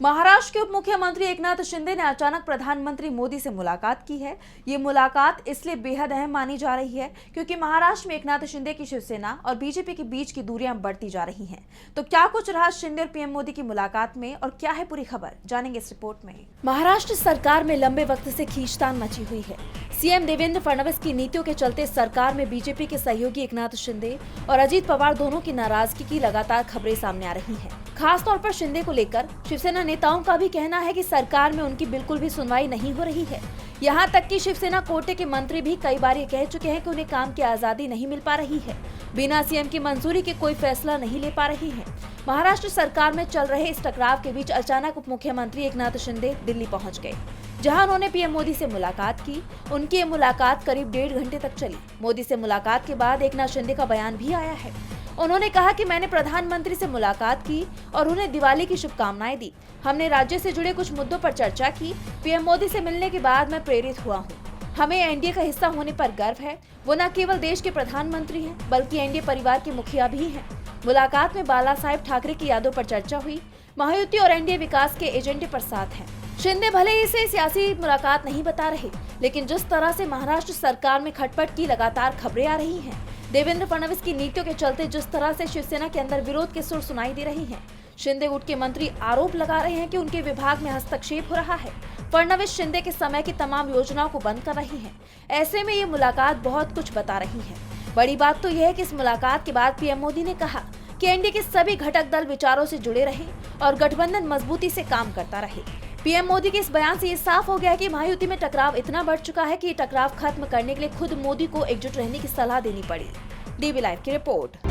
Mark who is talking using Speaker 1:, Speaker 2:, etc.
Speaker 1: महाराष्ट्र के उप मुख्यमंत्री एकनाथ शिंदे ने अचानक प्रधानमंत्री मोदी से मुलाकात की है। ये मुलाकात इसलिए बेहद अहम मानी जा रही है क्योंकि महाराष्ट्र में एकनाथ शिंदे की शिवसेना और बीजेपी के बीच की दूरियां बढ़ती जा रही हैं। तो क्या कुछ रहा शिंदे और पीएम मोदी की मुलाकात में और क्या है पूरी खबर, जानेंगे इस रिपोर्ट में। महाराष्ट्र सरकार में लंबे वक्त से खींचतान मची हुई है। सीएम देवेंद्र फडणवीस की नीतियों के चलते सरकार में बीजेपी के सहयोगी एकनाथ शिंदे और अजित पवार दोनों की नाराजगी की लगातार खबरें सामने आ रही हैं। खास तौर पर शिंदे को लेकर शिवसेना नेताओं का भी कहना है कि सरकार में उनकी बिल्कुल भी सुनवाई नहीं हो रही है। यहाँ तक कि शिवसेना कोटे के मंत्री भी कई बार ये कह चुके हैं कि उन्हें काम की आजादी नहीं मिल पा रही है। बिना सीएम की मंजूरी के कोई फैसला नहीं ले पा रही है। महाराष्ट्र सरकार में चल रहे इस टकराव के बीच अचानक उप मुख्यमंत्री एकनाथ शिंदे दिल्ली पहुंच गए, जहां उन्होंने पीएम मोदी से मुलाकात की। उनकी ये मुलाकात करीब 1.5 घंटे तक चली। मोदी से मुलाकात के बाद एकनाथ शिंदे का बयान भी आया है। उन्होंने कहा कि मैंने प्रधानमंत्री से मुलाकात की और उन्हें दिवाली की शुभकामनाएं दी। हमने राज्य से जुड़े कुछ मुद्दों पर चर्चा की। पीएम मोदी से मिलने के बाद मैं प्रेरित हुआ हूँ। हमें एनडीए का हिस्सा होने पर गर्व है। वो न केवल देश के प्रधानमंत्री हैं, बल्कि एनडीए परिवार के मुखिया भी हैं। मुलाकात में बाला साहेब ठाकरे की यादों पर चर्चा हुई। महायुति और एनडीए विकास के एजेंडे पर साथ हैं। शिंदे भले ही इसे सियासी मुलाकात नहीं बता रहे, लेकिन जिस तरह से महाराष्ट्र सरकार में खटपट की लगातार खबरें आ रही हैं, देवेंद्र फडणवीस की नीतियों के चलते जिस तरह से शिवसेना के अंदर विरोध के सुर सुनाई दे रही हैं, शिंदे गुट के मंत्री आरोप लगा रहे हैं कि उनके विभाग में हस्तक्षेप हो रहा है। फडणवीस शिंदे के समय की तमाम योजनाओं को बंद कर रही हैं। ऐसे में ये मुलाकात बहुत कुछ बता रही है। बड़ी बात तो यह है कि इस मुलाकात के बाद पीएम मोदी ने कहा कि एनडीए के सभी घटक दल विचारों से जुड़े रहे और गठबंधन मजबूती से काम करता रहे। पीएम मोदी के इस बयान से ये साफ हो गया है कि महायुति में टकराव इतना बढ़ चुका है कि ये टकराव खत्म करने के लिए खुद मोदी को एकजुट रहने की सलाह देनी पड़ी। डीबी लाइव की रिपोर्ट।